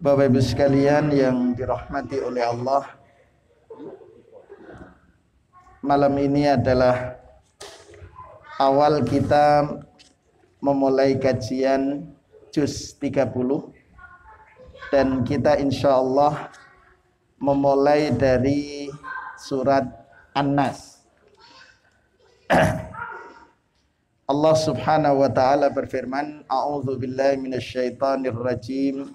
Bapak Ibu sekalian yang dirahmati oleh Allah, malam ini adalah awal kita memulai kajian juz 30 dan kita insya Allah memulai dari surat An-Nas. Allah subhanahu wa ta'ala berfirman, A'udzu billahi minasyaitonir rajim.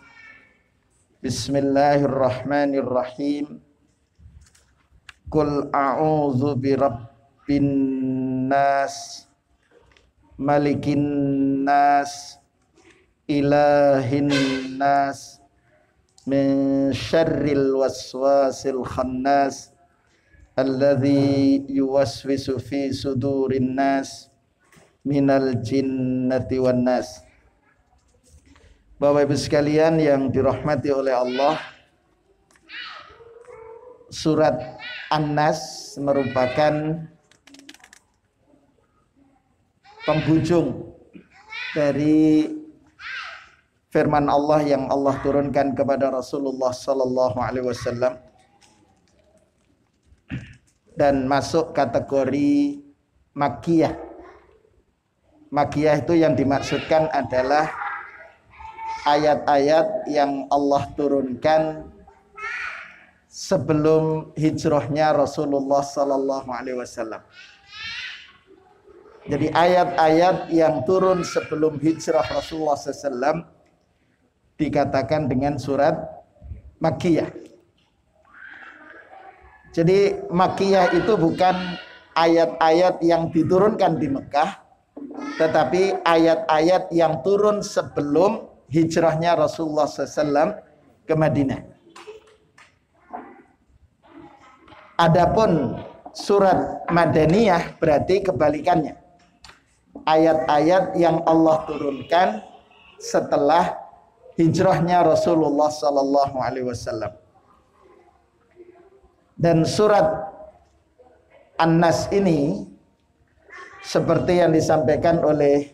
Bismillahirrahmanirrahim. Qul a'udzu birabbin nas, malikin nas, ilahin nas, min syarril waswasil khannas, alladzi yuwaswisu fi sudurin nas, minal jinnati wan nas. Bapak Ibu sekalian yang dirahmati oleh Allah, surat An-Nas merupakan penghujung dari firman Allah yang Allah turunkan kepada Rasulullah sallallahu alaihi wasallam dan masuk kategori Makkiyah. Makkiyah itu yang dimaksudkan adalah ayat-ayat yang Allah turunkan sebelum hijrahnya Rasulullah sallallahu alaihi wasallam. Jadi ayat-ayat yang turun sebelum hijrah Rasulullah SAW dikatakan dengan surat Makkiyah. Jadi Makkiyah itu bukan ayat-ayat yang diturunkan di Mekah, tetapi ayat-ayat yang turun sebelum hijrahnya Rasulullah SAW ke Madinah. Adapun surat Madaniyah berarti kebalikannya. Ayat-ayat yang Allah turunkan setelah hijrahnya Rasulullah SAW. Dan surat An-Nas ini seperti yang disampaikan oleh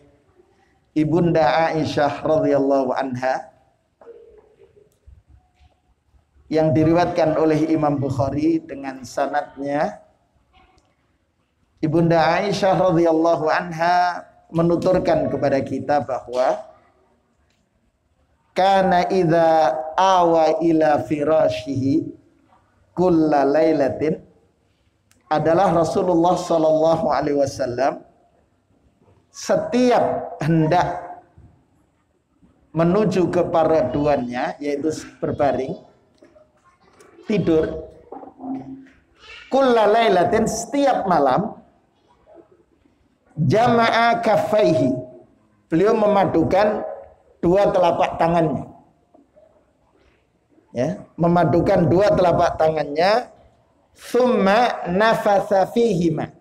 Ibunda Aisyah radhiyallahu anha yang diriwayatkan oleh Imam Bukhari dengan sanadnya, Ibunda Aisyah radhiyallahu anha menuturkan kepada kita bahwa kana idza awa ila firashihi kulla lailatin, adalah Rasulullah sallallahu alaihi wasallam setiap hendak menuju ke paraduannya, yaitu berbaring tidur, kulla lailatin, setiap malam, jama'a kaffaihi, beliau memadukan dua telapak tangannya, ya, memadukan dua telapak tangannya, thumma nafasa fihima,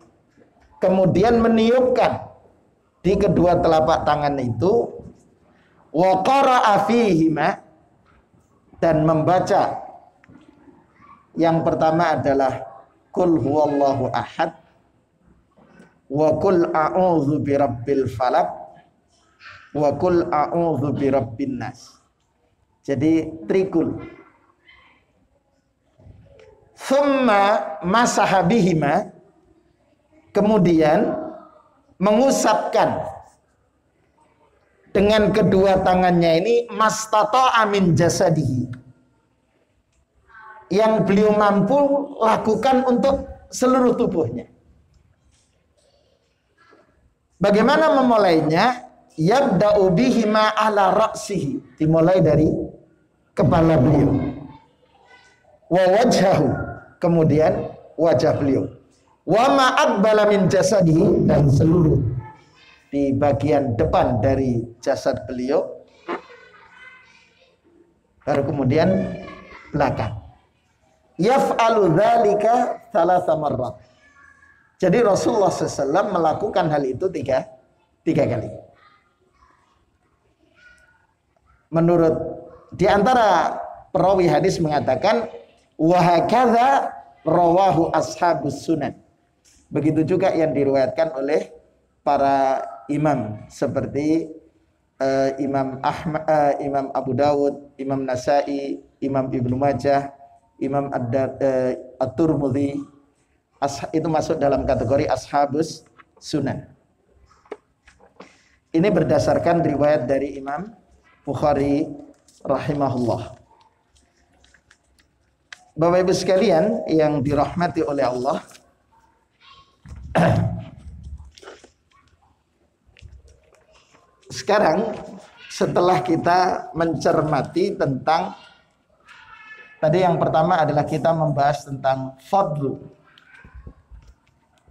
kemudian meniupkan di kedua telapak tangan itu, wa qara'a fihima, dan membaca yang pertama adalah qul huwallahu ahad wa qul a'udzu birabbil falaq wa qul a'udzu birabbin nas. Jadi trikul. Thumma masaha bihima, kemudian mengusapkan dengan kedua tangannya ini mastata'a min jasadihi, yang beliau mampu lakukan untuk seluruh tubuhnya. Bagaimana memulainya? Yabda'u bihima ala ra'sihi, dimulai dari kepala beliau, wa wajhahu, kemudian wajah beliau, wa ma aqbala min jasadihi, dan seluruh di bagian depan dari jasad beliau, baru kemudian belakang. Yaf'alu dzalika thalatha marrat. Jadi Rasulullah SAW melakukan hal itu tiga kali. Menurut di antara perawi hadis mengatakan, wa hakadza rawahu ashabus sunan. Begitu juga yang diriwayatkan oleh para imam seperti Imam Abu Dawud, Imam Nasai, Imam Ibnu Majah, Imam At-Tirmidzi, itu masuk dalam kategori ashabus sunan. Ini berdasarkan riwayat dari Imam Bukhari rahimahullah. Bapak Ibu sekalian yang dirahmati oleh Allah, sekarang setelah kita mencermati tentang, tadi yang pertama adalah kita membahas tentang fadlu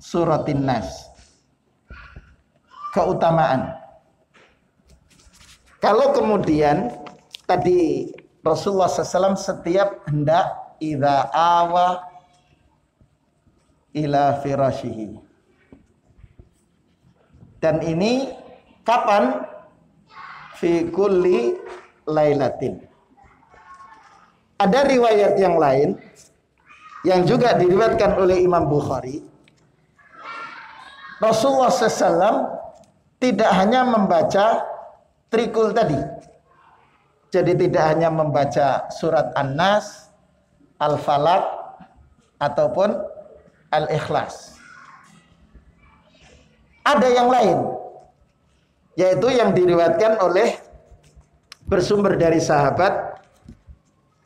suratin nas, keutamaan. Kalau kemudian tadi Rasulullah SAW setiap hendak idza awa ila firashihi, dan ini kapan? Fi kulli lailatin. Ada riwayat yang lain yang juga diriwayatkan oleh Imam Bukhari. Rasulullah SAW tidak hanya membaca trikul tadi. Jadi tidak hanya membaca surat An-Nas, Al-Falaq, ataupun Al-Ikhlas. Ada yang lain, yaitu yang diriwayatkan oleh bersumber dari sahabat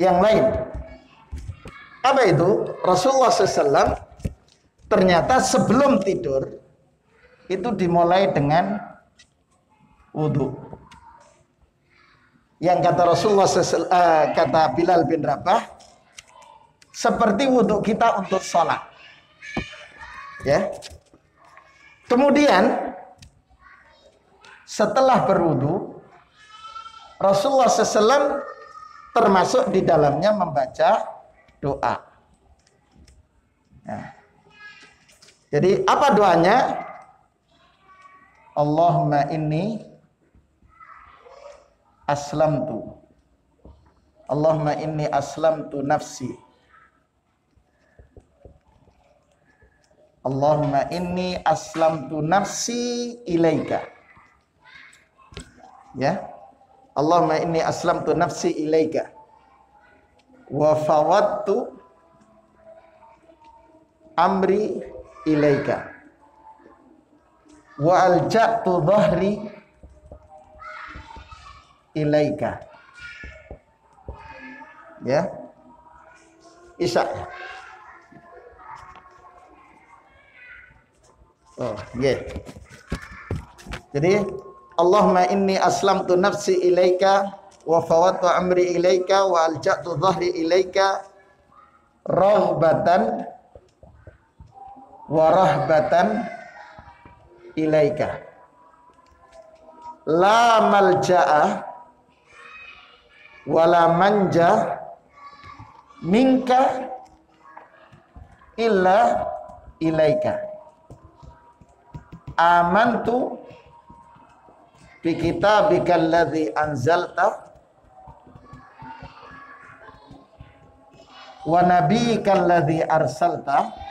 yang lain. Apa itu? Rasulullah SAW ternyata sebelum tidur itu dimulai dengan wudhu. Yang kata Rasulullah SAW, kata Bilal bin Rabah, seperti wudhu kita untuk sholat. Ya. Kemudian setelah berwudu, Rasulullah SAW termasuk di dalamnya membaca doa. Nah, jadi apa doanya? Allahumma inni aslamtu. Allahumma inni aslamtu nafsi. Allahumma inni aslamtu nafsi ilaika. Ya. Allahumma inni aslamtu nafsi ilaika wa fawattu amri ilaika wa alja'tu dhahri ilaika. Ya. Isya. Oh, yeah. Jadi Allahumma inni aslamtu nafsi ilaika wa fawattu amri ilaika wa alja'tu dhahri ilaika rahbatan wa rahbatan ilaika la malja'a wa la manja minka illa ilaika amantu bi kitabika alladzi anzalta wa nabiyyika alladzi arsalta.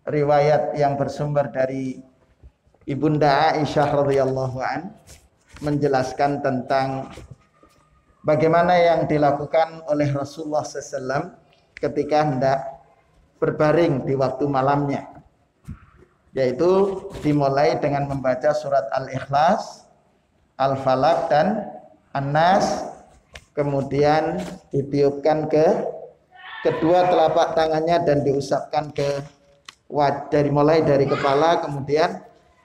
Riwayat yang bersumber dari Ibunda Aisyah radhiyallahu an menjelaskan tentang bagaimana yang dilakukan oleh Rasulullah SAW ketika hendak berbaring di waktu malamnya, yaitu dimulai dengan membaca surat Al-Ikhlas, Al-Falaq, dan An-Nas, kemudian ditiupkan ke kedua telapak tangannya dan diusapkan ke wajah, mulai dari kepala, kemudian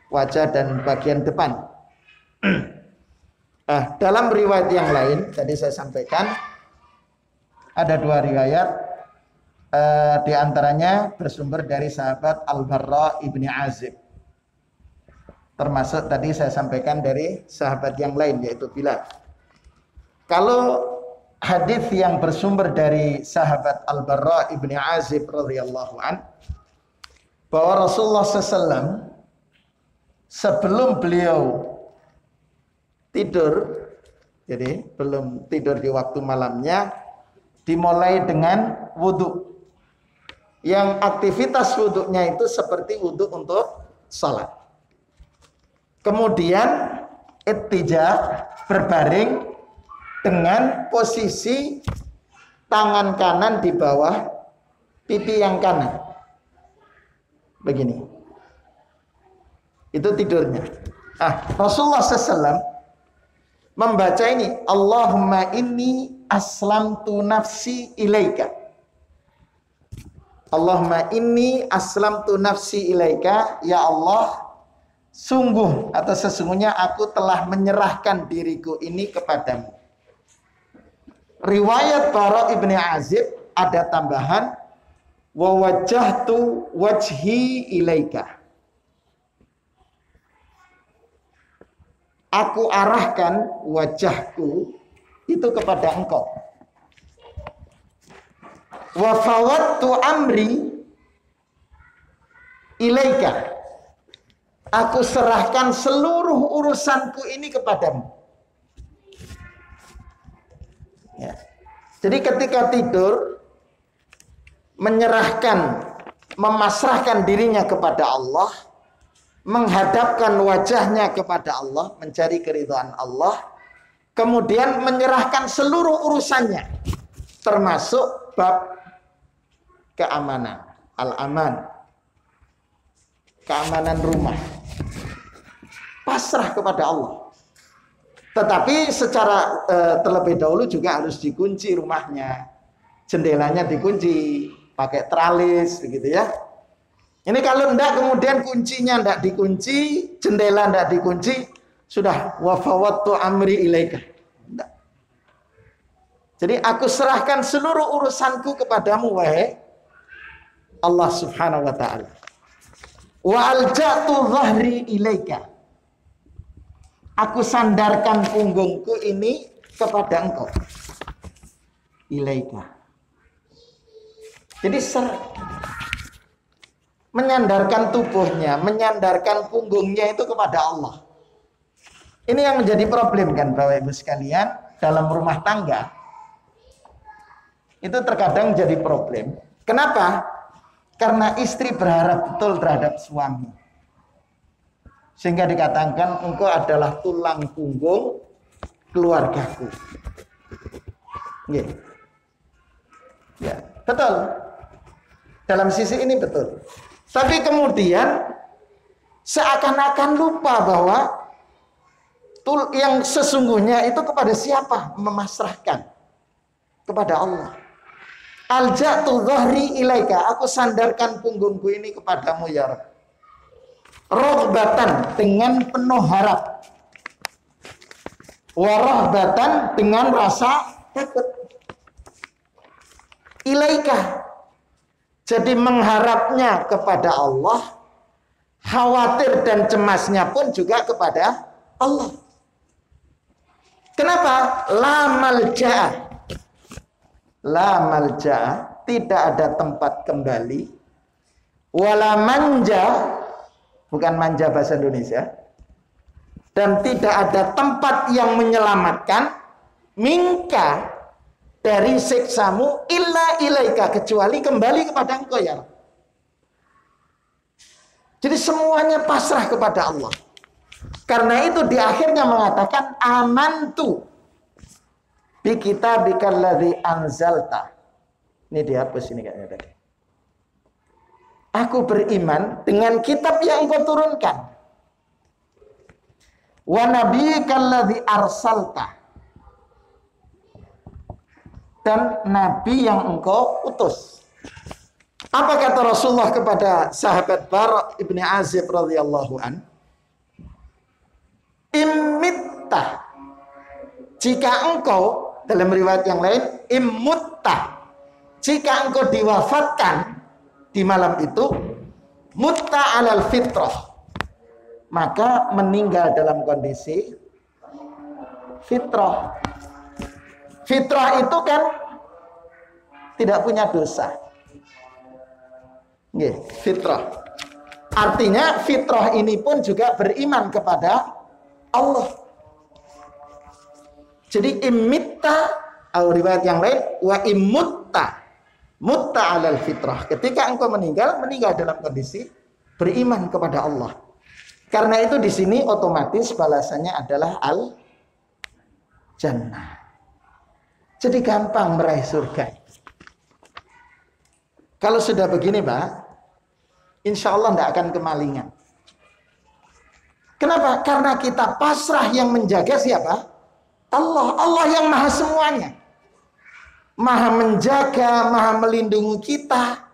wajah dan bagian depan. Dalam riwayat yang lain tadi saya sampaikan ada dua riwayat, di antaranya bersumber dari sahabat Al-Barra ibni Azib, termasuk tadi saya sampaikan dari sahabat yang lain yaitu Bilal. Kalau hadis yang bersumber dari sahabat Al-Barra ibni Azib radhiyallahu an, bahwa Rasulullah SAW sebelum beliau tidur, jadi belum tidur di waktu malamnya, dimulai dengan wudhu. Yang aktivitas wudhunya itu seperti wudhu untuk salat. Kemudian Ittija, berbaring dengan posisi tangan kanan di bawah pipi yang kanan. Begini. Itu tidurnya. Rasulullah SAW membaca ini, Allahumma inni aslamtu nafsi ilaika. Allahumma inni aslamtu nafsi ilaika. Ya Allah, sungguh atau sesungguhnya aku telah menyerahkan diriku ini kepadamu. Riwayat Bara ibni Azib ada tambahan, wa wajjahtu wajhi ilaika. Aku arahkan wajahku itu kepada engkau. Wa fawattu amri ilaika. Aku serahkan seluruh urusanku ini kepadamu. Ya. Jadi ketika tidur, menyerahkan, memasrahkan dirinya kepada Allah, menghadapkan wajahnya kepada Allah, mencari keridhaan Allah, kemudian menyerahkan seluruh urusannya, termasuk bab keamanan, al-aman, keamanan rumah, pasrah kepada Allah. Tetapi secara terlebih dahulu juga harus dikunci rumahnya, jendelanya dikunci, pakai teralis, begitu ya. Ini kalau enggak, kemudian kuncinya enggak dikunci, jendela enggak dikunci, sudah wa fawattu amri ilaika. Enggak. Jadi aku serahkan seluruh urusanku kepadamu, wahai Allah Subhanahu wa taala. Wa alja'tu dhahri ilaika. Aku sandarkan punggungku ini kepada engkau. Ilaika. Jadi menyandarkan tubuhnya, menyandarkan punggungnya itu kepada Allah. Ini yang menjadi problem kan Bapak Ibu sekalian, dalam rumah tangga. Itu terkadang jadi problem. Kenapa? Karena istri berharap betul terhadap suami. Sehingga dikatakan engkau adalah tulang punggung keluargaku. Ya, betul. Dalam sisi ini betul. Tapi kemudian seakan-akan lupa bahwa yang sesungguhnya itu kepada siapa? Memasrahkan kepada Allah. Alja'tu dhahri ilaika. Aku sandarkan punggungku ini kepadamu ya Rabb. Rohbatan, dengan penuh harap. Warahbatan, dengan rasa takut. Ilaika. Jadi mengharapnya kepada Allah, khawatir dan cemasnya pun juga kepada Allah. Kenapa? La malja'a. La malja'a, tidak ada tempat kembali. Wala manja, bukan manja bahasa Indonesia. Dan tidak ada tempat yang menyelamatkan minka, dari siksamu, illa ilaika, kecuali kembali kepada engkau ya. Jadi semuanya pasrah kepada Allah. Karena itu di akhirnya mengatakan amantu bi kitabikal ladzi anzalta. Ini dihapus ini kayaknya tadi. Aku beriman dengan kitab yang engkau turunkan. Wa nabiyyikal ladzi arsalta. Dan nabi yang engkau utus. Apa kata Rasulullah kepada sahabat Bara ibni Azib radhiyallahu an? Imitta, jika engkau, dalam riwayat yang lain, immutta, jika engkau diwafatkan di malam itu, mutta alal fitrah, maka meninggal dalam kondisi fitrah. Fitrah itu kan tidak punya dosa. Fitrah. Artinya fitrah ini pun juga beriman kepada Allah. Jadi imitta, atau riwayat yang lain, wa imutta, mutta alal fitrah. Ketika engkau meninggal dalam kondisi beriman kepada Allah. Karena itu di sini otomatis balasannya adalah al-jannah. Jadi gampang meraih surga. Kalau sudah begini Pak, insya Allah tidak akan kemalingan. Kenapa? Karena kita pasrah, yang menjaga siapa? Allah. Allah yang maha semuanya. Maha menjaga, maha melindungi kita.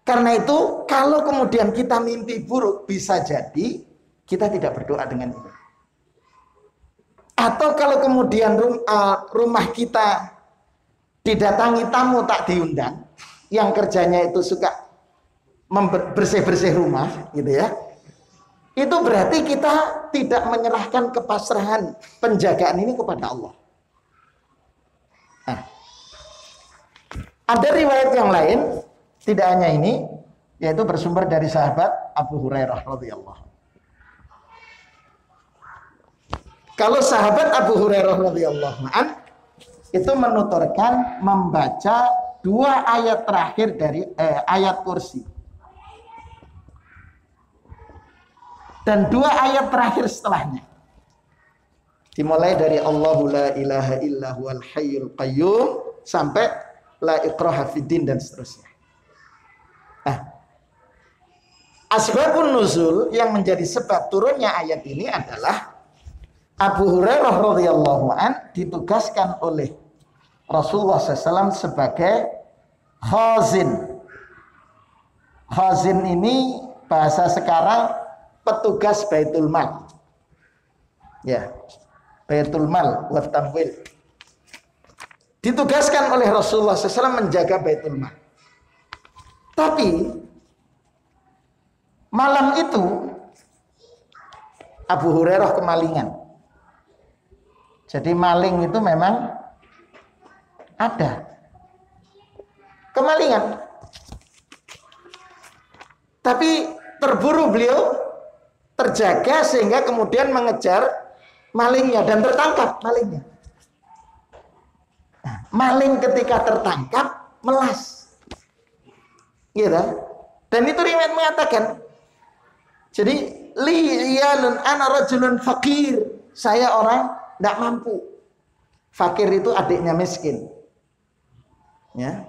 Karena itu kalau kemudian kita mimpi buruk, bisa jadi kita tidak berdoa dengan itu. Atau kalau kemudian rumah kita didatangi tamu tak diundang, yang kerjanya itu suka bersih-bersih rumah gitu ya, itu berarti kita tidak menyerahkan kepasrahan penjagaan ini kepada Allah. Nah, ada riwayat yang lain, tidak hanya ini, yaitu bersumber dari sahabat Abu Hurairah radhiyallahu. Kalau sahabat Abu Hurairah radhiyallahu an itu menuturkan membaca 2 ayat terakhir dari ayat kursi dan 2 ayat terakhir setelahnya. Dimulai dari Allahu la ilaha illa huwal hayyul qayyum sampai la ikraha fiddin dan seterusnya. Nah, asbabun nuzul yang menjadi sebab turunnya ayat ini adalah Abu Hurairah radhiyallahu an ditugaskan oleh Rasulullah SAW sebagai khazin. Khazin ini bahasa sekarang petugas Baitul Mal. Ya, Baitul Mal wa tamwil. Ditugaskan oleh Rasulullah SAW menjaga Baitul Mal. Tapi malam itu Abu Hurairah kemalingan. Jadi maling itu memang ada kemalingan. Tapi terburu beliau, terjaga sehingga kemudian mengejar malingnya dan tertangkap malingnya. Nah, maling ketika tertangkap melas. Gitu. Dan itu riwayat mengatakan, jadi liyalun ana rajulun fakir, saya orang tidak mampu. Fakir itu adiknya miskin. Ya.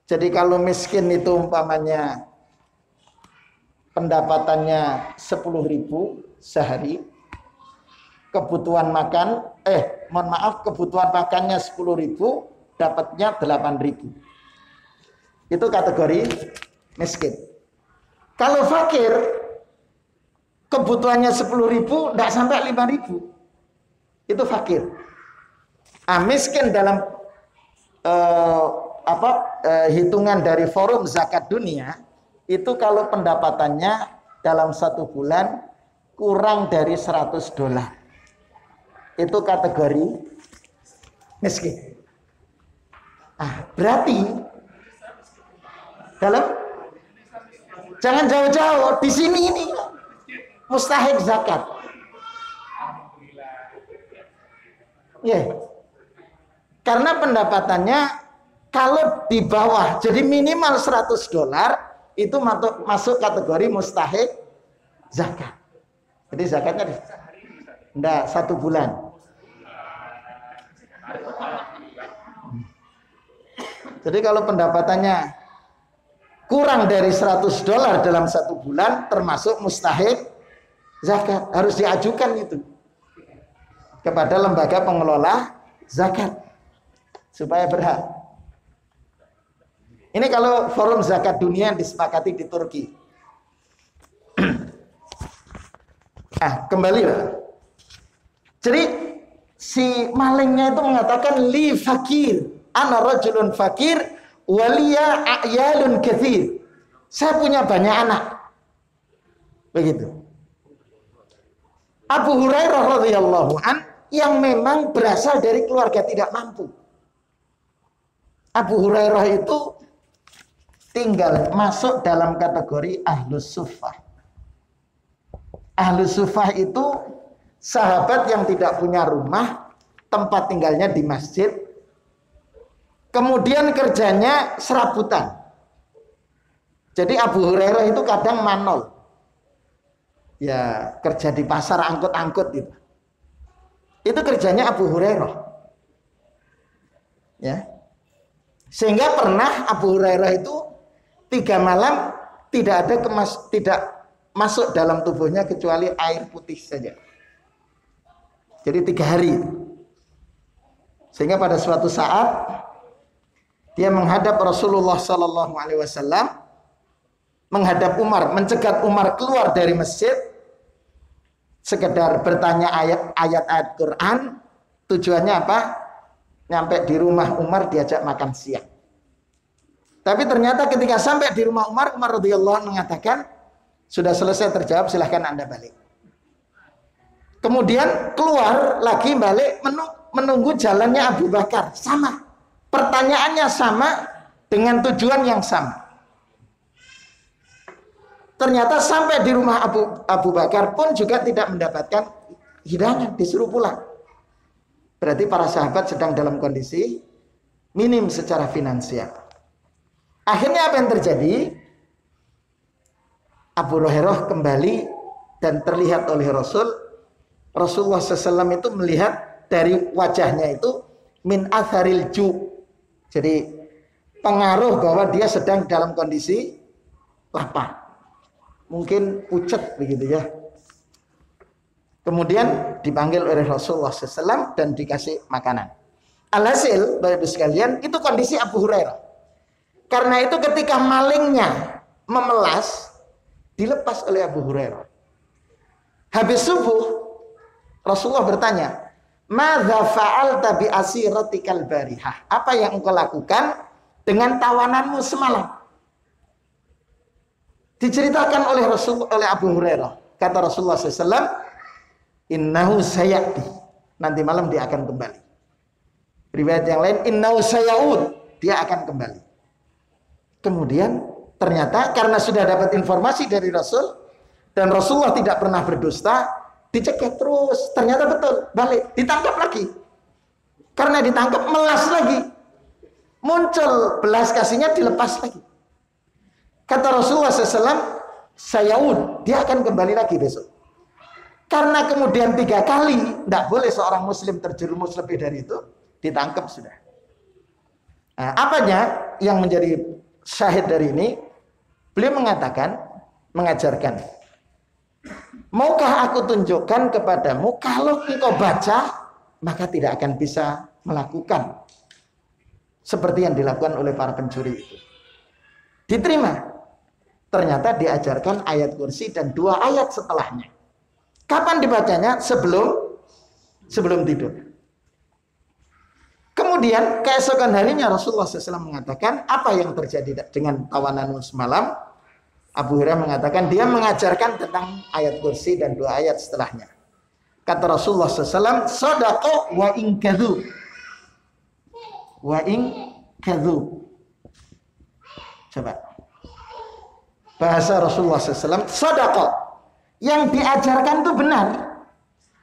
Jadi kalau miskin itu umpamanya pendapatannya 10.000 sehari, kebutuhan makan, kebutuhan makannya 10.000, dapatnya 8.000. Itu kategori miskin. Kalau fakir, kebutuhannya 10.000, tidak sampai 5.000. Itu fakir. Miskin dalam hitungan dari forum zakat dunia, itu kalau pendapatannya dalam 1 bulan kurang dari $100. Itu kategori miskin. Berarti dalam jangan jauh-jauh, di sini ini mustahik zakat. Ya. Karena pendapatannya kalau di bawah, jadi minimal $100 itu masuk kategori mustahik zakat. Jadi zakatnya enggak 1 bulan. Jadi kalau pendapatannya kurang dari $100 dalam 1 bulan termasuk mustahik zakat, harus diajukan itu kepada lembaga pengelola zakat supaya berhak. Ini kalau forum zakat dunia yang disepakati di Turki. Kembali Pak. Jadi si malingnya itu mengatakan li fakir, ana rajulun fakir waliya a'yalun katsir. Saya punya banyak anak. Begitu. Abu Hurairah radhiyallahu an yang memang berasal dari keluarga tidak mampu. Abu Hurairah itu tinggal masuk dalam kategori ahlus suffah. Ahlus suffah itu sahabat yang tidak punya rumah, tempat tinggalnya di masjid, kemudian kerjanya serabutan. Jadi Abu Hurairah itu kadang manol. ya kerja di pasar angkut-angkut gitu. Itu kerjanya Abu Hurairah. Ya. Sehingga pernah Abu Hurairah itu 3 malam tidak masuk dalam tubuhnya kecuali air putih saja. Jadi 3 hari. Sehingga pada suatu saat dia menghadap Rasulullah Sallallahu Alaihi Wasallam, menghadap Umar, mencegat Umar keluar dari masjid, sekedar bertanya ayat-ayat Quran. Tujuannya apa? Nyampe di rumah Umar diajak makan siang. Tapi ternyata ketika sampai di rumah Umar, Umar radhiyallahu anhu mengatakan, sudah selesai terjawab, silahkan Anda balik. Kemudian keluar lagi balik menunggu jalannya Abu Bakar. Sama. Pertanyaannya sama dengan tujuan yang sama. Ternyata sampai di rumah Abu Bakar pun juga tidak mendapatkan hidangan, disuruh pulang. Berarti para sahabat sedang dalam kondisi minim secara finansial. Akhirnya apa yang terjadi? Abu Hurairah kembali dan terlihat oleh Rasulullah SAW itu melihat dari wajahnya itu min atharil ju. Jadi pengaruh bahwa dia sedang dalam kondisi lapar. Mungkin pucat begitu ya. Kemudian dipanggil oleh Rasulullah SAW dan dikasih makanan. Alhasil, Bapak Ibu sekalian, itu kondisi Abu Hurairah. Karena itu ketika malingnya memelas, dilepas oleh Abu Hurairah. Habis subuh, Rasulullah bertanya, "Madza fa'alta bi asiratikal barihah?" Apa yang engkau lakukan dengan tawananmu semalam? Diceritakan oleh Abu Hurairah. Kata Rasulullah SAW, "Innahu sayati." Nanti malam dia akan kembali. Riwayat yang lain, "Innahu sayaud." Dia akan kembali. Kemudian ternyata karena sudah dapat informasi dari Rasul dan Rasulullah tidak pernah berdusta, dicekik terus. Ternyata betul, balik, ditangkap lagi. Karena ditangkap melas lagi. Muncul belas kasihnya, dilepas lagi. Kata Rasulullah SAW, sayaud, dia akan kembali lagi besok. Karena kemudian 3 kali, tidak boleh seorang muslim terjerumus lebih dari itu, ditangkap sudah. Nah, apanya yang menjadi syahid dari ini? Beliau mengajarkan, maukah aku tunjukkan kepadamu, kalau engkau baca, maka tidak akan bisa melakukan seperti yang dilakukan oleh para pencuri itu. Diterima. Ternyata diajarkan ayat kursi dan 2 ayat setelahnya. Kapan dibacanya? Sebelum tidur. Kemudian keesokan harinya Rasulullah SAW mengatakan, apa yang terjadi dengan tawananmu semalam? Abu Hurairah mengatakan, dia mengajarkan tentang ayat kursi dan 2 ayat setelahnya. Kata Rasulullah SAW, sodaqo wa in kadhub. Wa in kadhub. Coba. Bahasa Rasulullah SAW, sodaqo. Yang diajarkan itu benar.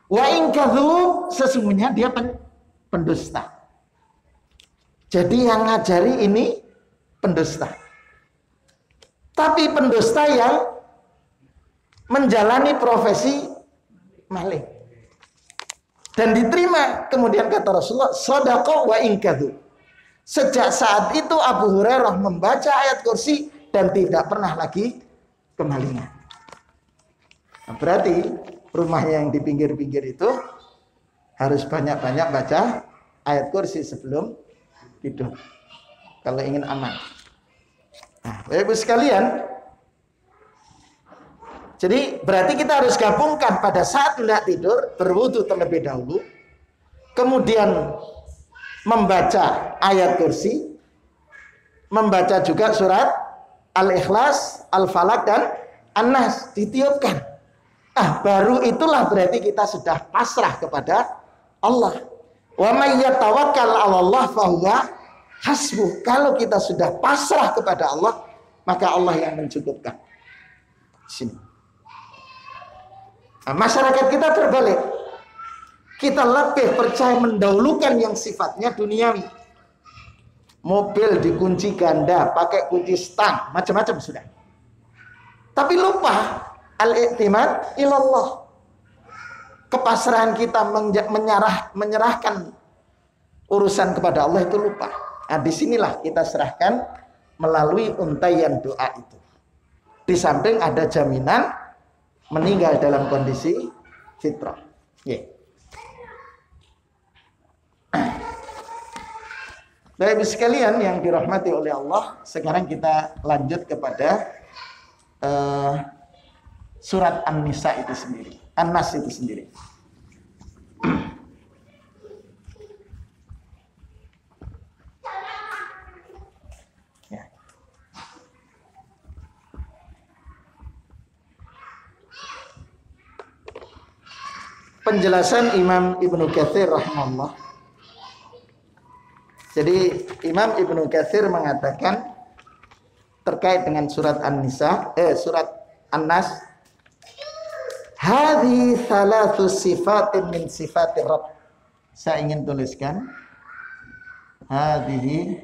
Wa in kadhub, sesungguhnya dia pendusta. Jadi yang ngajari ini pendusta. Tapi pendusta yang menjalani profesi maling. Dan diterima. Kemudian kata Rasulullah, sodaqo wa in kadhub. Sejak saat itu Abu Hurairah membaca ayat kursi dan tidak pernah lagi kemalingan. Nah, berarti rumahnya yang di pinggir-pinggir itu harus banyak-banyak baca ayat kursi sebelum tidur. Kalau ingin aman. Nah, Bapak Ibu sekalian, jadi berarti kita harus gabungkan pada saat hendak tidur, berwudu terlebih dahulu, kemudian membaca ayat kursi, membaca juga surat Al-Ikhlas, Al-Falaq dan An-Nas, ditiupkan. Baru itulah berarti kita sudah pasrah kepada Allah. Wa may yatawakkal 'ala Allah fahuwa hasbuh. Kalau kita sudah pasrah kepada Allah, maka Allah yang mencukupkan. Sini. Nah, masyarakat kita terbalik. Kita lebih percaya mendahulukan yang sifatnya duniawi. Mobil dikunci ganda, pakai kunci stang, macam-macam sudah. Tapi lupa Al-i'timad ilallah. Kepasrahan kita menyerahkan urusan kepada Allah itu lupa. Nah, disinilah kita serahkan melalui untaian doa itu. Di samping ada jaminan meninggal dalam kondisi fitrah. Yeah. Bapak sekalian yang dirahmati oleh Allah, sekarang kita lanjut kepada surat An-Nisa itu sendiri, An-Nas itu sendiri. Ya. Penjelasan Imam Ibnu Katsir rahimahullah. Jadi Imam Ibnu Katsir mengatakan terkait dengan surat An-Nisa, surat An-Nas, hadhi thalathu sifatin min sifatir Rabb. Saya ingin tuliskan hadhihi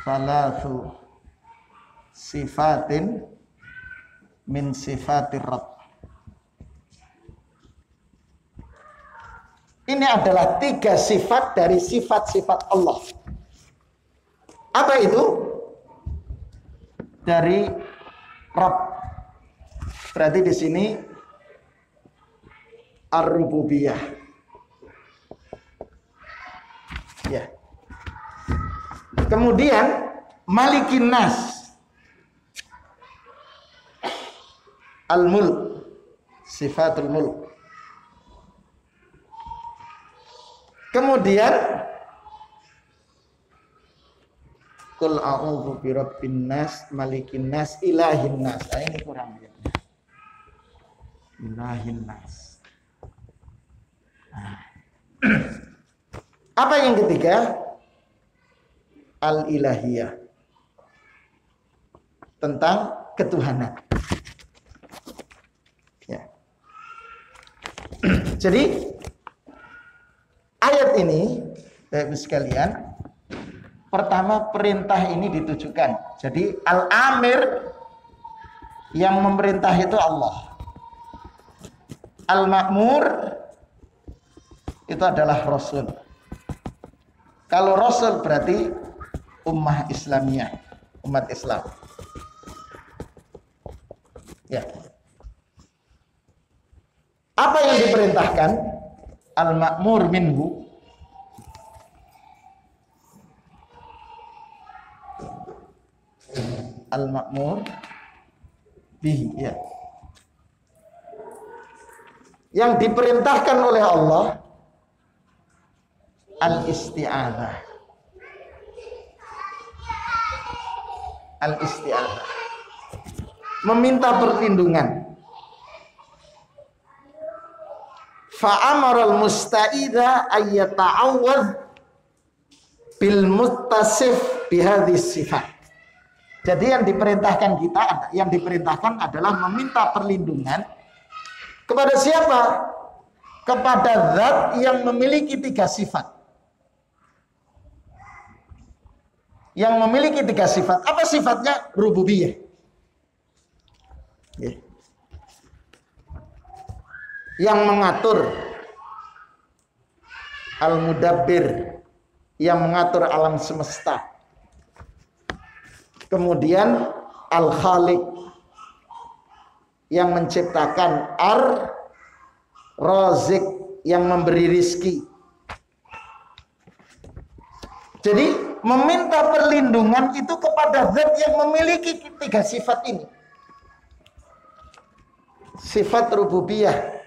thalathu sifatin min sifatir Rabb. Ini adalah 3 sifat dari sifat-sifat Allah. Apa itu? Dari Rabb. Berarti di sini ar-rububiyah. Ya. Kemudian Malikin Nas. Al-Mulk. Sifatul Mulk. Kemudian Qul a'udzu birabbin nas, malikin nas, ilahin nas. Nah, ini kurang ya. Ilahin nas. Nah. Apa yang ketiga? Al-ilahiyah. Tentang ketuhanan. Ya. Jadi ayat ini, Bapak sekalian, pertama perintah ini ditujukan. Jadi al-amir yang memerintah itu Allah. Al-ma'mur itu adalah Rasul. Kalau Rasul berarti ummah Islamiyah, umat Islam. Ya. Apa yang diperintahkan? Al-ma'mur minhu, al-ma'mur bihi, ya. Yang diperintahkan oleh Allah al-isti'adzah. Al-isti'adzah. Meminta perlindungan. Fa'amaral musta'idha ayyata'awwadh bil muttasif bihadhis sifat. Jadi yang diperintahkan adalah meminta perlindungan kepada siapa? Kepada zat yang memiliki 3 sifat. Yang memiliki 3 sifat. Apa sifatnya? Rububiyah. Yeah. Yang mengatur, al-mudabbir, yang mengatur alam semesta. Kemudian al-khaliq, yang menciptakan, ar-razik, yang memberi rizki. Jadi meminta perlindungan itu kepada zat yang memiliki 3 sifat ini. Sifat rububiyah,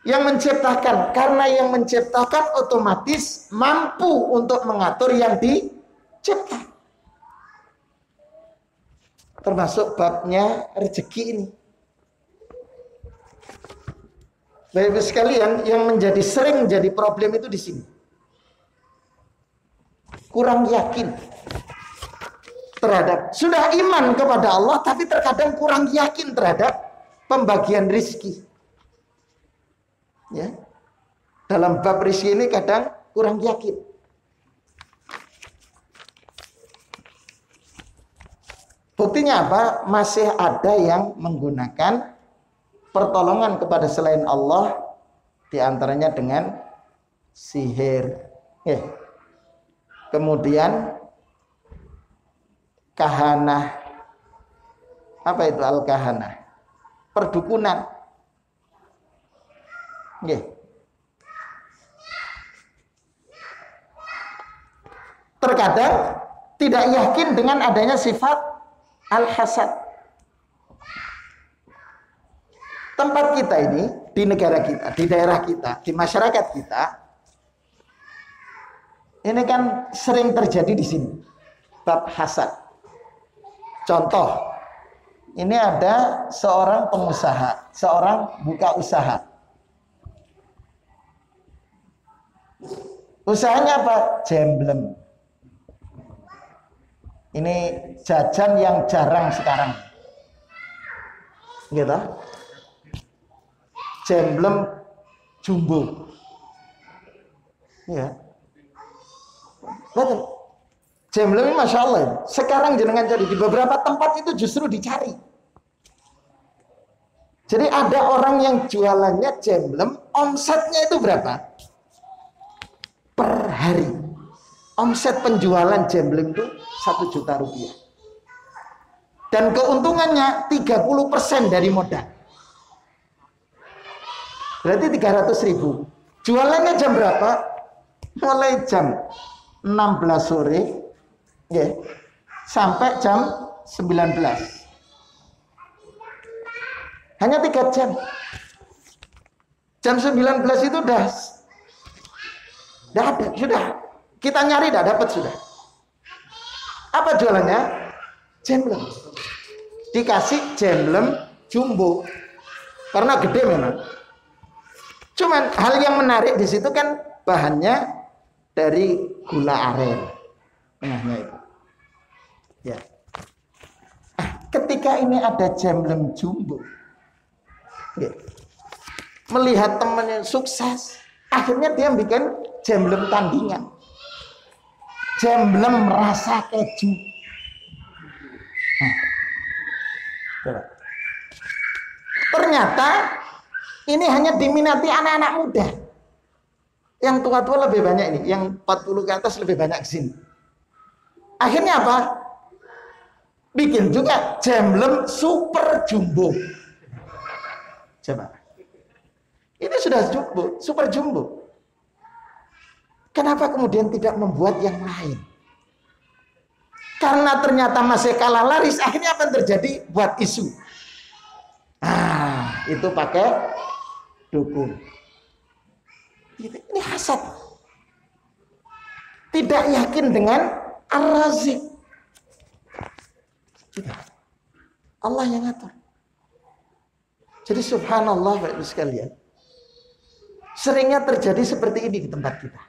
yang menciptakan, karena yang menciptakan otomatis mampu untuk mengatur yang dicipta. Termasuk babnya rezeki ini. Bapak sekalian, yang sering jadi problem itu di sini. Kurang yakin terhadap, sudah iman kepada Allah, tapi terkadang kurang yakin terhadap pembagian rizki. Ya, dalam bab rizki ini kadang kurang yakin. Buktinya apa? Masih ada yang menggunakan pertolongan kepada selain Allah, diantaranya dengan sihir. Kemudian kahanah. Apa itu al-kahanah? Perdukunan. Terkadang tidak yakin dengan adanya sifat al-hasad. Tempat kita ini, di negara kita, di daerah kita, di masyarakat kita, ini kan sering terjadi di sini, bab hasad. Contoh, ini ada seorang pengusaha, seorang buka usaha. Usahanya apa? Jemblem. Ini jajan yang jarang sekarang. Gitu. Jemblem jumbo. Ya. Betul. Jemblem ini Masya Allah. Sekarang jenengan cari di beberapa tempat itu justru dicari. Jadi ada orang yang jualannya jemblem, omsetnya itu berapa? Per hari. Omset penjualan jemblem itu 1 juta rupiah. Dan keuntungannya 30% dari modal. Berarti 300.000. Jualannya jam berapa? Mulai jam 16 sore sampai jam 19. Hanya 3 jam. Jam 19 itu udah ada, sudah. Kita nyari dah dapat sudah. Apa jualannya? Jemblem. Dikasih jemblem jumbo. Karena gede memang. Cuman hal yang menarik di situ kan bahannya dari gula aren. Tengahnya itu. Ya. Ketika ini ada jemblem jumbo. Melihat temannya sukses, akhirnya dia bikin jemblem tandingan. Jemblem rasa keju. Ternyata ini hanya diminati anak-anak muda. Yang tua-tua lebih banyak ini, yang 40 ke atas lebih banyak kesini. Akhirnya apa? Bikin juga jemblem super jumbo. Coba. Ini sudah jumbo, super jumbo. Kenapa kemudian tidak membuat yang lain? Karena ternyata masih kalah laris, akhirnya apa yang terjadi? Buat isu. Itu pakai dukun. Ini hasad. Tidak yakin dengan ar-razik. Allah yang ngatur. Jadi subhanallah Bapak Ibu sekalian. Seringnya terjadi seperti ini di tempat kita.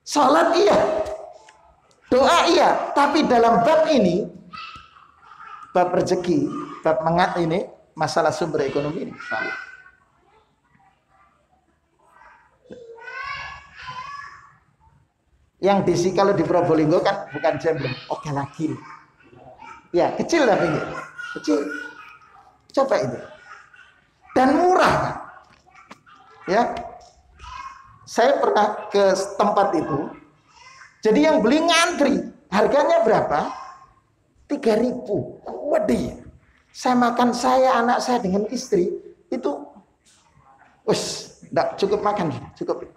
Salat iya, doa iya, tapi dalam bab ini, bab rezeki, bab mengat ini, masalah sumber ekonomi ini. Yang diisi kalau di Probolinggo kan bukan jemblem, oke lagi. Ya kecil tapi ini, kecil. Coba itu. Dan murah kan? Ya. Saya pernah ke tempat itu. Jadi yang beli ngantri. Harganya berapa? 3.000. Waduh. Saya makan, anak saya dengan istri itu enggak cukup makan, cukup.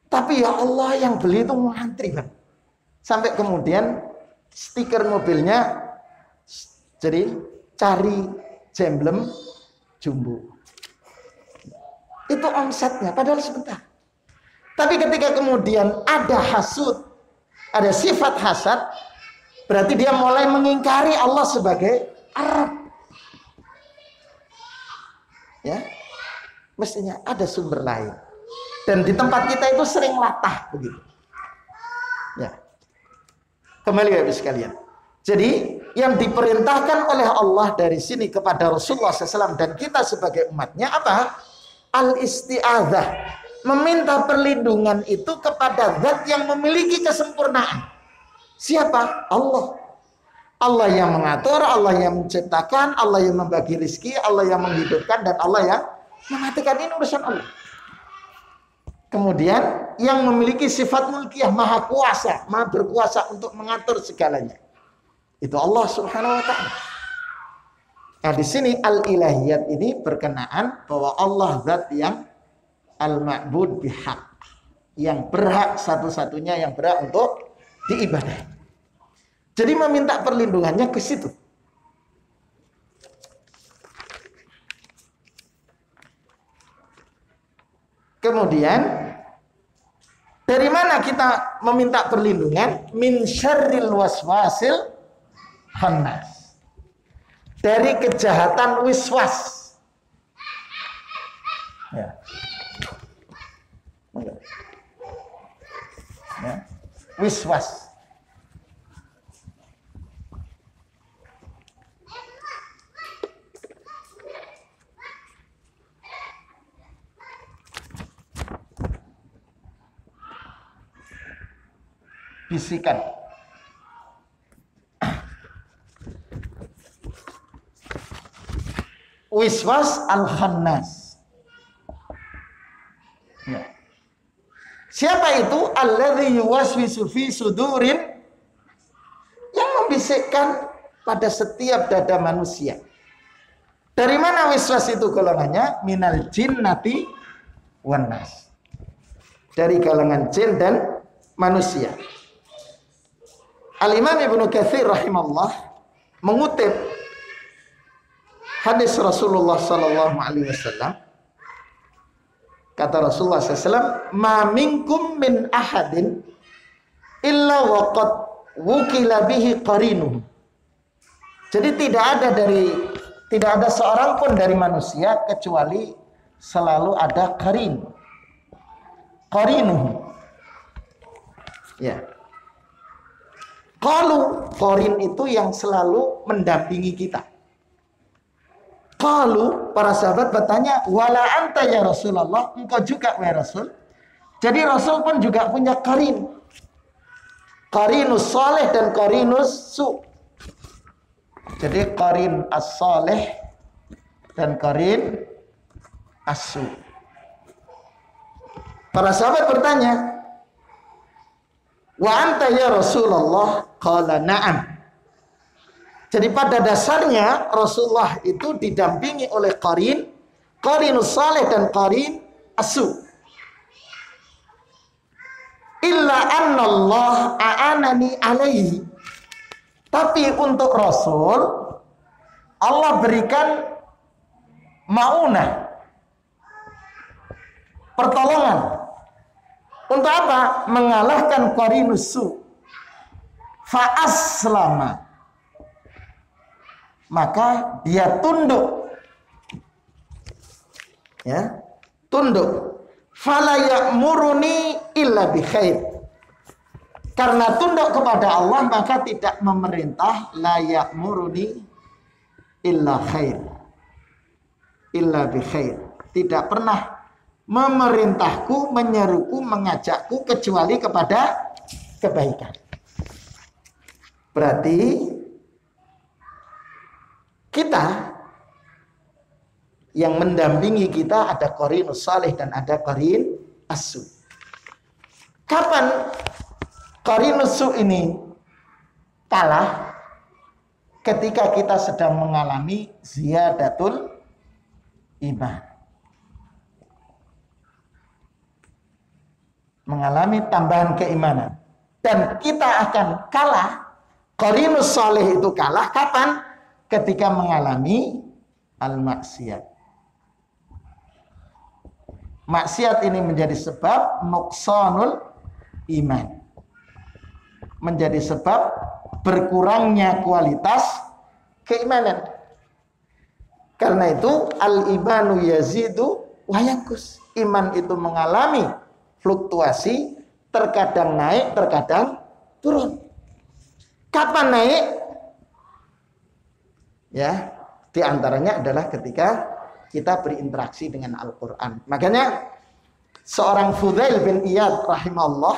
Tapi ya Allah yang beli itu ngantri, Bang. Sampai kemudian stiker mobilnya jadi cari jemblem jumbo. Itu omsetnya, padahal sebentar. Tapi ketika kemudian ada hasud, ada sifat hasad, berarti dia mulai mengingkari Allah sebagai Arab. Ya, mestinya ada sumber lain. Dan di tempat kita itu sering latah begitu. Ya. Kembali Bapak sekalian. Jadi yang diperintahkan oleh Allah dari sini kepada Rasulullah SAW dan kita sebagai umatnya apa? Al-isti'adzah, meminta perlindungan itu kepada zat yang memiliki kesempurnaan. Siapa? Allah. Allah yang mengatur, Allah yang menciptakan, Allah yang membagi rezeki, Allah yang menghidupkan, dan Allah yang mematikan. Ini urusan Allah. Kemudian yang memiliki sifat mulkiyah, maha kuasa, maha berkuasa untuk mengatur segalanya, itu Allah Subhanahu wa ta'ala. Nah, di sini al-ilahiyat ini berkenaan bahwa Allah zat yang al-ma'bud bihaq, yang berhak, satu-satunya yang berhak untuk diibadahi. Jadi meminta perlindungannya ke situ. Kemudian dari mana kita meminta perlindungan? Min syarril waswasil khannas. Dari kejahatan wiswas. Ya. Ya. Wiswas. Bisikan. Wiswas al-khannas. Ya. Siapa itu? Alladzi yuwaswisu fi sudurin, yang membisikkan pada setiap dada manusia. Dari mana wiswas itu golongannya? Minal jinnati wan nas. Dari kalangan jin dan manusia. Al-Imam Ibnu Katsir rahimahullah mengutip hadis Rasulullah sallallahu alaihi wasallam. Kata Rasulullah SAW, "Ma minkum min ahadin illa waqad wukila bihi qarinuh." Jadi tidak ada seorang pun dari manusia kecuali selalu ada qarin. Qarinuh. Ya. Qalu, qarin itu yang selalu mendampingi kita. Qalu, para sahabat bertanya, wala anta ya Rasulullah, engkau juga wahai Rasul. Jadi Rasul pun juga punya qarin. Qarinus saleh dan qarinus su. Jadi qarin as-saleh dan qarin as-su. Para sahabat bertanya, wa anta ya Rasulullah, qala na'am. Jadi pada dasarnya Rasulullah itu didampingi oleh qarinus saleh dan qarin as-su. Illa anna Allah a'anani alaihi. Tapi untuk Rasul Allah berikan maunah, pertolongan. Untuk apa? Mengalahkan qarinus su. Fa aslama. Maka dia tunduk. Ya, tunduk. Fala ya'muruni illa bi khair. Karena tunduk kepada Allah maka tidak memerintah, la ya'muruni illa khair. Illa bi khair. Tidak pernah memerintahku, menyeruku, mengajakku kecuali kepada kebaikan. Berarti kita yang mendampingi kita ada qarinus salih dan ada qarin as-su. Kapan qarinus su ini kalah? Ketika kita sedang mengalami ziyadatul iman, mengalami tambahan keimanan, dan kita akan kalah. Qarinus salih itu kalah kapan? Ketika mengalami al-maksiat. Maksiat ini menjadi sebab nuqsanul iman, menjadi sebab berkurangnya kualitas keimanan. Karena itu al-imanu yazidu wa yanqus. Iman itu mengalami fluktuasi, terkadang naik, terkadang turun. Kapan naik? Ya, di antaranya adalah ketika kita berinteraksi dengan Al-Quran. Makanya seorang Fudail bin Iyad rahimahullah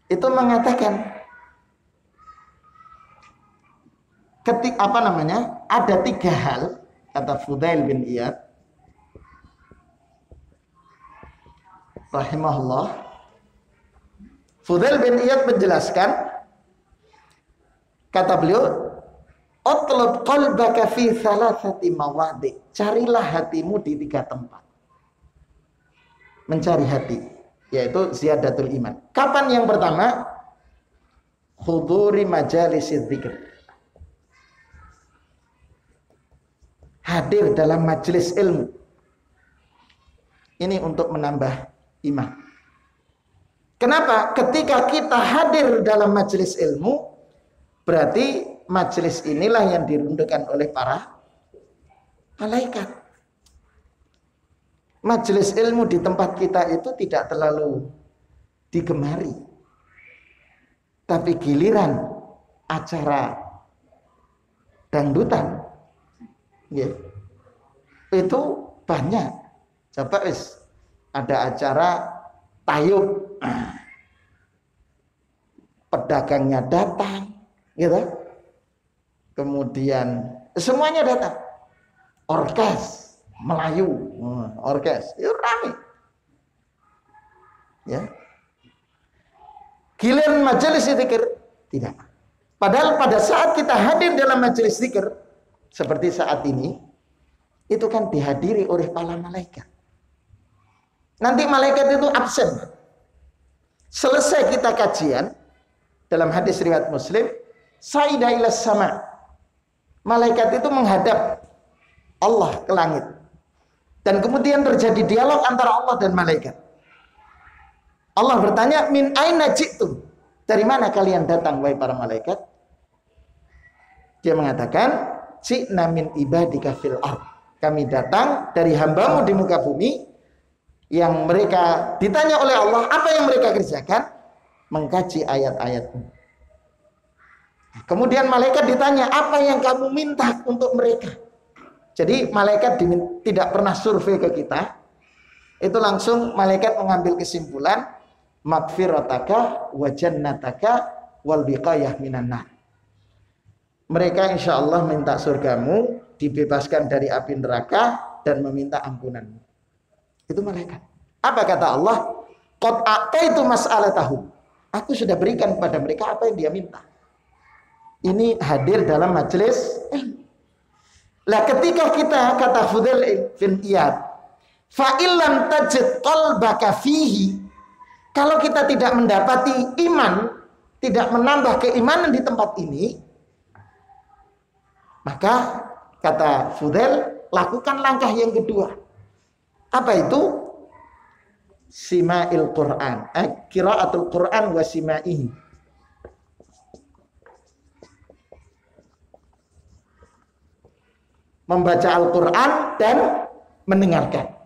itu mengatakan, ada 3 hal, kata Fudail bin Iyad rahimahullah. Fudail bin Iyad menjelaskan, kata beliau, utlub qalbaka fi thalathati mawadi, carilah hatimu di 3 tempat. Mencari hati, yaitu ziyadatul iman. Kapan? Yang pertama, huduri majalisidz dzikr, hadir dalam majelis ilmu. Ini untuk menambah iman. Kenapa? Ketika kita hadir dalam majelis ilmu, berarti majelis inilah yang dirundukan oleh para malaikat. Majelis ilmu di tempat kita itu tidak terlalu digemari. Tapi giliran acara dangdutan, ya, itu banyak. Coba ada acara tayub, pedagangnya datang, gitu. Kemudian semuanya datang. Orkes Melayu, orkes, itu rame. Ya. Giliran majelis zikir tidak. Padahal pada saat kita hadir dalam majelis zikir seperti saat ini, itu kan dihadiri oleh para malaikat. Nanti malaikat itu absen. Selesai kita kajian dalam hadis riwayat Muslim, saida ila sama. Malaikat itu menghadap Allah ke langit. Dan kemudian terjadi dialog antara Allah dan malaikat. Allah bertanya, min aina ji'tum? Dari mana kalian datang wahai para malaikat? Dia mengatakan, ji'na min ibadika fil ardh. Kami datang dari hambamu di muka bumi, yang mereka ditanya oleh Allah, apa yang mereka kerjakan? Mengkaji ayat-ayatmu. Kemudian malaikat ditanya, apa yang kamu minta untuk mereka? Jadi malaikat tidak pernah survei ke kita. Itu langsung malaikat mengambil kesimpulan, magfirataka wa jannataka wal biqayah minan nar. Mereka insya Allah minta surgamu, dibebaskan dari api neraka, dan meminta ampunanmu. Itu malaikat. Apa kata Allah? Qad a'taitu mas'alatahum. Aku sudah berikan kepada mereka apa yang dia minta. Ini hadir dalam majelis. Lah ketika kita, kata Fudail bin Iyad, fa illam tajid qalbaka fihi, kalau kita tidak mendapati iman, tidak menambah keimanan di tempat ini, maka kata Fudail, lakukan langkah yang kedua. Apa itu? Sima'il Quran, qiraatul Quran wa sima'ihi. Membaca Al-Quran dan mendengarkan.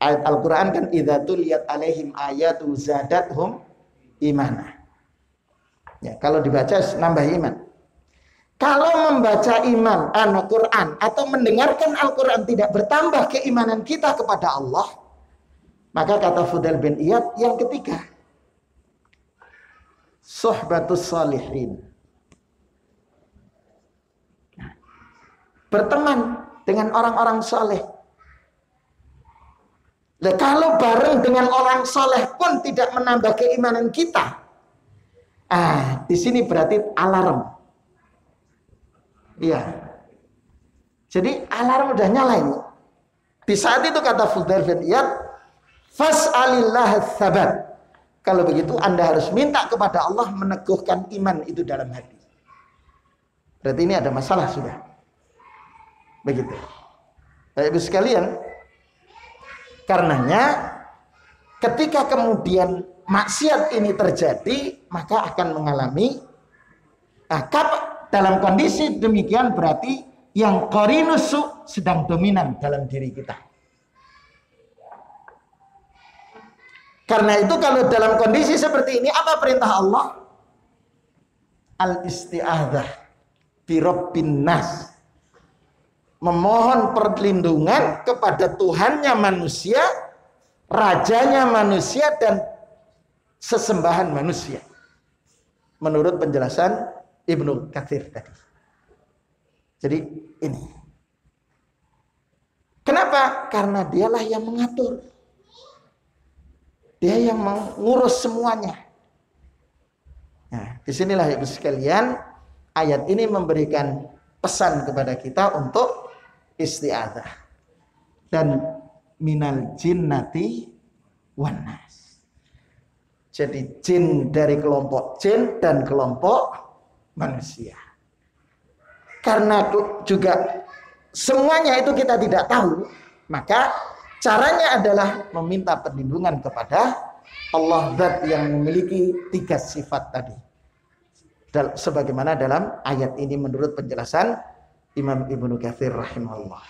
Ayat Al-Quran kan idza tuliyat alaihim ayatu zadathum imana. Ya, kalau dibaca nambah iman. Kalau membaca Al-Quran atau mendengarkan Al-Quran tidak bertambah keimanan kita kepada Allah, maka kata Fudail bin Iyad, yang ketiga, suhbatus salihin. Berteman dengan orang-orang saleh. Nah, kalau bareng dengan orang saleh pun tidak menambah keimanan kita, di sini berarti alarm. Iya. Jadi alarm udah nyala ini. Di saat itu kata Fudail bin Iyad, fas'alillah tsabat. Kalau begitu Anda harus minta kepada Allah meneguhkan iman itu dalam hati. Berarti ini ada masalah sudah. Begitu. Baik Ibu sekalian, karenanya ketika kemudian maksiat ini terjadi, maka akan mengalami dalam kondisi demikian berarti yang qarinusu sedang dominan dalam diri kita. Karena itu kalau dalam kondisi seperti ini, apa perintah Allah? Al-isti'adzah bi rabbin nas. Memohon perlindungan kepada Tuhannya manusia, rajanya manusia, dan sesembahan manusia. Menurut penjelasan Ibnu Katsir tadi. Jadi ini. Kenapa? Karena dialah yang mengatur. Dia yang mengurus semuanya. Nah, disinilah Ibu sekalian, ayat ini memberikan pesan kepada kita untuk isti'adzah. Dan minal jinnati wan nas. Jadi jin dari kelompok jin dan kelompok manusia. Karena juga semuanya itu kita tidak tahu, maka caranya adalah meminta perlindungan kepada Allah Zat yang memiliki 3 sifat tadi. Sebagaimana dalam ayat ini menurut penjelasan Imam Ibnu Katsir rahimahullah.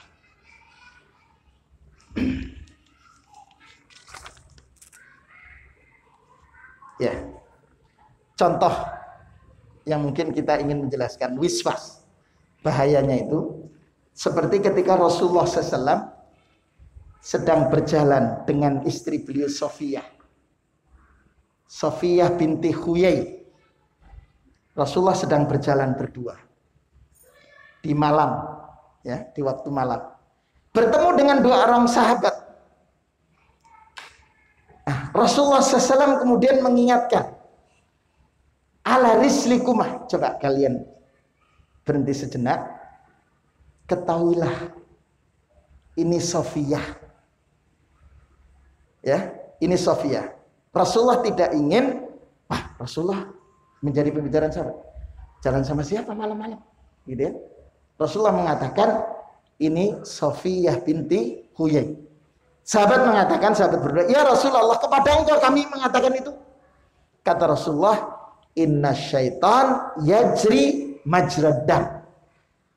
Ya. Contoh yang mungkin kita ingin menjelaskan wiswas. Bahayanya itu seperti ketika Rasulullah SAW sedang berjalan dengan istri beliau Sofiyah binti Huyai. Rasulullah sedang berjalan berdua di malam, ya, di waktu malam. Bertemu dengan 2 orang sahabat. Nah, Rasulullah SAW kemudian mengingatkan, ala rislikumah. Coba kalian berhenti sejenak. Ketahuilah, ini Sofiyah. Ya, ini Sofiyah. Rasulullah tidak ingin, Rasulullah menjadi pembicaraan sahabat. Jalan sama siapa malam-malam? Gitu ya. Rasulullah mengatakan, ini Sofiyah binti Huyai. Sahabat berdua, ya Rasulullah, kepada engkau kami mengatakan itu. Kata Rasulullah, inna syaitan yajri majraddam.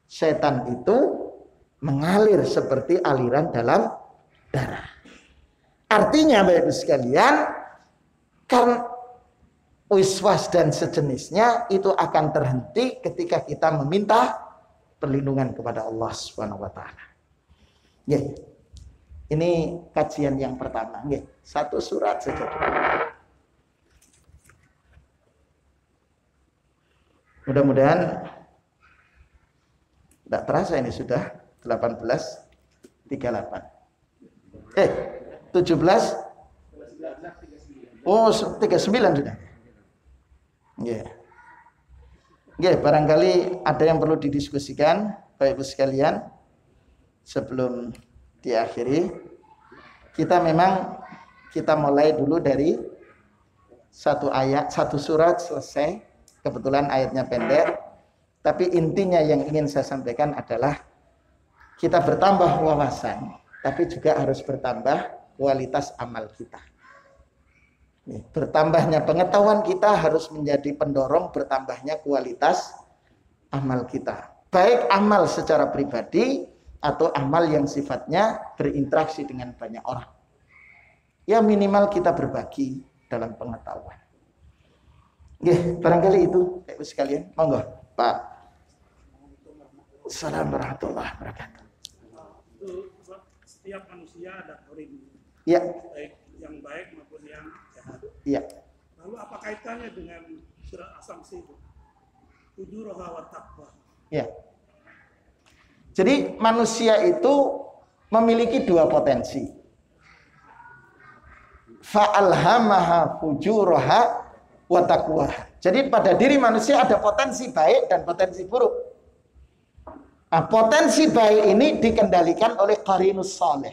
Setan itu mengalir seperti aliran dalam darah. Artinya Bapak Ibu sekalian, karena wiswas dan sejenisnya itu akan terhenti ketika kita meminta perlindungan kepada Allah Subhanahu wa taala. Ini kajian yang pertama. 1 surat saja. Mudah-mudahan tidak terasa ini sudah 18.38. 17. Oh, 39 sudah. Barangkali ada yang perlu didiskusikan, Bapak Ibu sekalian, sebelum diakhiri. Kita mulai dulu dari 1 surat selesai. Kebetulan ayatnya pendek. Tapi intinya yang ingin saya sampaikan adalah kita bertambah wawasan, tapi juga harus bertambah kualitas amal kita. Bertambahnya pengetahuan kita harus menjadi pendorong bertambahnya kualitas amal kita. Baik amal secara pribadi atau amal yang sifatnya berinteraksi dengan banyak orang. Ya minimal kita berbagi dalam pengetahuan. Barangkali itu Ibu sekalian. Monggo, Pak. Assalamualaikum warahmatullahi wabarakatuh. Setiap manusia ada korin. Ya. Baik yang baik maupun yang jahat. Ya. Lalu apa kaitannya dengan surat As-Samsi itu? Fujuraha wa taqwa. Ya. Jadi manusia itu memiliki 2 potensi. Fa'alhamaha fujuraha wa taqwa. Jadi pada diri manusia ada potensi baik dan potensi buruk. Nah, potensi baik ini dikendalikan oleh qarinus saleh.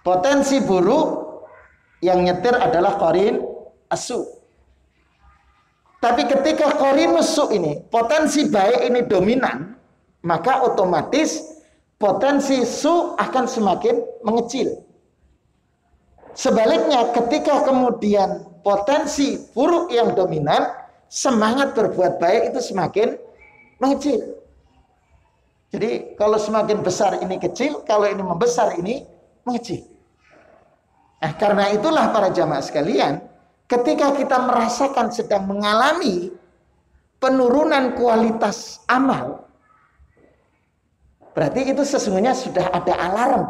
Potensi buruk yang nyetir adalah qarin asu. Tapi ketika qarinus su ini, potensi baik ini dominan, maka otomatis potensi su akan semakin mengecil. Sebaliknya ketika kemudian potensi buruk yang dominan, semangat berbuat baik itu semakin mengecil. Jadi kalau semakin besar ini kecil, kalau ini membesar ini mengecil. Nah, karena itulah para jamaah sekalian, ketika kita merasakan sedang mengalami penurunan kualitas amal, berarti itu sesungguhnya sudah ada alarm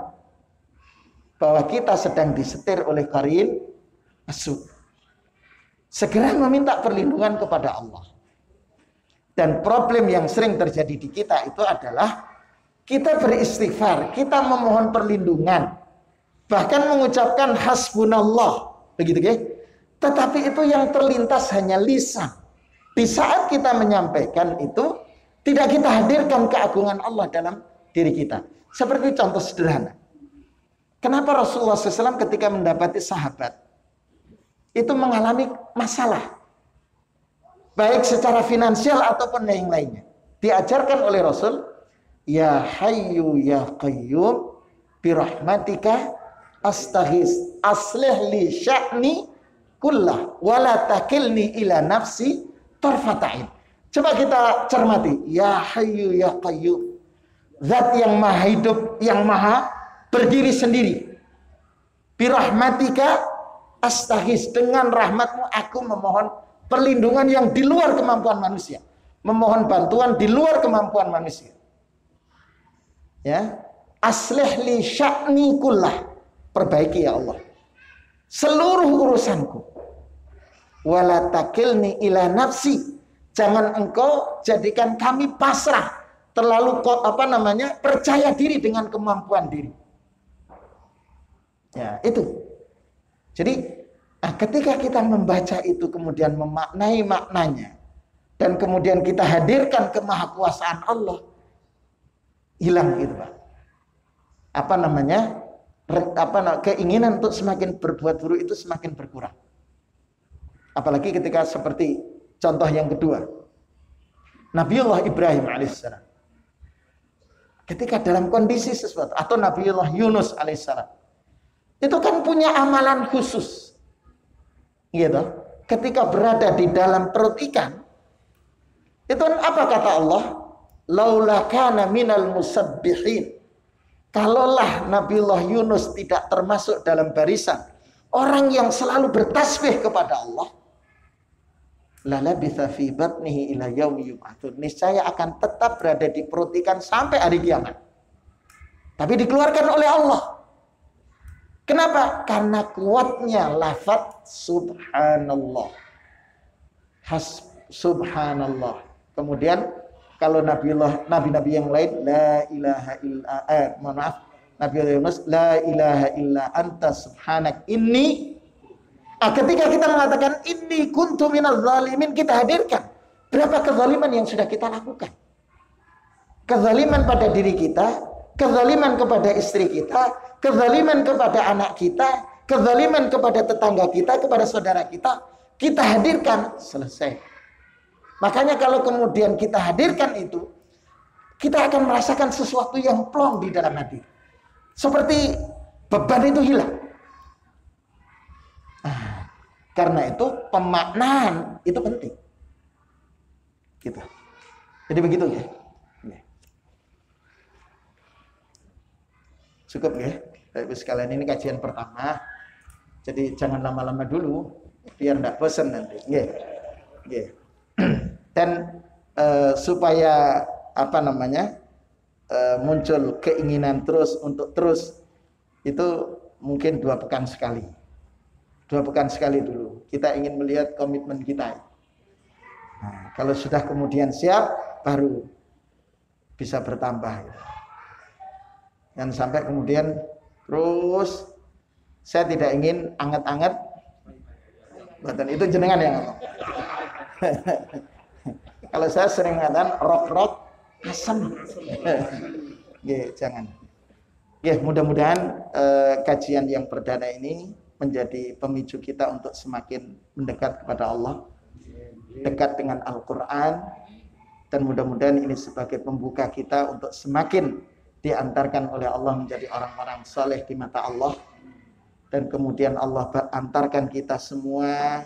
bahwa kita sedang disetir oleh qarin asu. segera meminta perlindungan kepada Allah. Dan problem yang sering terjadi di kita itu adalah kita beristighfar, kita memohon perlindungan, bahkan mengucapkan hasbunallah, begitu ya. Tetapi itu yang terlintas hanya lisan. Di saat kita menyampaikan itu, tidak kita hadirkan keagungan Allah dalam diri kita. Seperti contoh sederhana. Kenapa Rasulullah SAW ketika mendapati sahabat itu mengalami masalah, baik secara finansial ataupun yang lainnya, diajarkan oleh Rasul, ya hayyu ya qayyum birahmatika astaghis aslih li sya'ni kullah wala takilni ila nafsi tarfata'in. Coba kita cermati, ya hayyu ya qayyum, zat yang maha hidup, yang maha berdiri sendiri, birahmatika astaghis, dengan rahmatmu aku memohon perlindungan yang di luar kemampuan manusia, memohon bantuan di luar kemampuan manusia. Ya, aslih li sya'ni kullah, perbaiki ya Allah seluruh urusanku, wala takilni ila nafsi, jangan engkau jadikan kami pasrah, terlalu percaya diri dengan kemampuan diri. Ya, itu. Jadi ketika kita membaca itu kemudian memaknai maknanya dan kemudian kita hadirkan kemahakuasaan Allah, hilang gitu Pak. Keinginan untuk semakin berbuat buruk itu semakin berkurang. Apalagi ketika seperti contoh yang kedua, Nabiullah Ibrahim alaihissalam, ketika dalam kondisi sesuatu, atau Nabiullah Yunus alaihissalam, itu kan punya amalan khusus, gitu. Ketika berada di dalam perut ikan, itu apa kata Allah? Laula kana minal musabbihin. Kalaulah Nabiullah Yunus tidak termasuk dalam barisan orang yang selalu bertasbih kepada Allah, lalabitha fi batnihi ila yaumi yub'atsun, niscaya akan tetap berada di perut ikan sampai hari kiamat. Tapi dikeluarkan oleh Allah. Kenapa? Karena kuatnya lafaz subhanallah. Subhanallah. Kemudian kalau nabi-nabi yang lain, la ilaha illa Nabi Yunus, la ilaha illa anta subhanak inni. Ketika kita mengatakan inni kuntu minaz zalimin, kita hadirkan berapa kezaliman yang sudah kita lakukan. Kezaliman pada diri kita, kezaliman kepada istri kita, kezaliman kepada anak kita, kezaliman kepada tetangga kita, kepada saudara kita hadirkan, selesai. Makanya kalau kemudian kita hadirkan itu, kita akan merasakan sesuatu yang plong di dalam hati. Seperti beban itu hilang. Karena itu pemaknaan itu penting. Gitu. Jadi begitu ya. Cukup ya. Bapak sekalian, ini kajian pertama. Jadi jangan lama-lama dulu biar enggak bosan nanti. Nggih. Dan supaya muncul keinginan terus untuk terus, itu mungkin 2 pekan sekali. 2 pekan sekali dulu. Kita ingin melihat komitmen kita. Nah, kalau sudah kemudian siap, baru bisa bertambah. Dan sampai kemudian terus, saya tidak ingin anget-anget. Itu jenengan yang ngomong. Kalau saya sering mengatakan rok-rok asam. Jangan. Mudah-mudahan kajian yang perdana ini menjadi pemicu kita untuk semakin mendekat kepada Allah, dekat dengan Al-Quran, dan mudah-mudahan ini sebagai pembuka kita untuk semakin diantarkan oleh Allah menjadi orang-orang saleh di mata Allah, dan kemudian Allah antarkan kita semua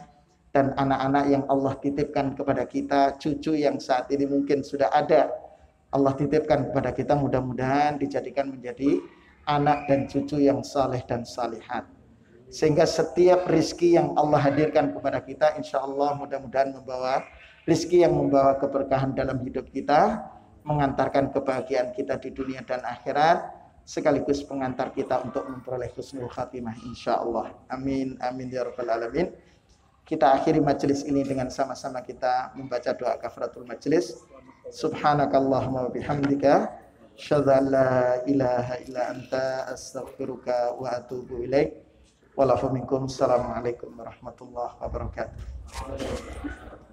dan anak-anak yang Allah titipkan kepada kita, cucu yang saat ini mungkin sudah ada, Allah titipkan kepada kita, mudah-mudahan dijadikan menjadi anak dan cucu yang saleh dan salihat. Sehingga setiap rizki yang Allah hadirkan kepada kita, insya Allah mudah-mudahan membawa rizki yang membawa keberkahan dalam hidup kita, mengantarkan kebahagiaan kita di dunia dan akhirat, sekaligus pengantar kita untuk memperoleh husnul khatimah insya Allah. Amin, amin ya rabbal alamin. kita akhiri majelis ini dengan sama-sama kita membaca doa kafaratul majelis. Subhanakallahumma wa bihamdika asyhadu an la ilaha illa anta astaghfiruka wa atubu ilaik. Assalamualaikum warahmatullahi wabarakatuh.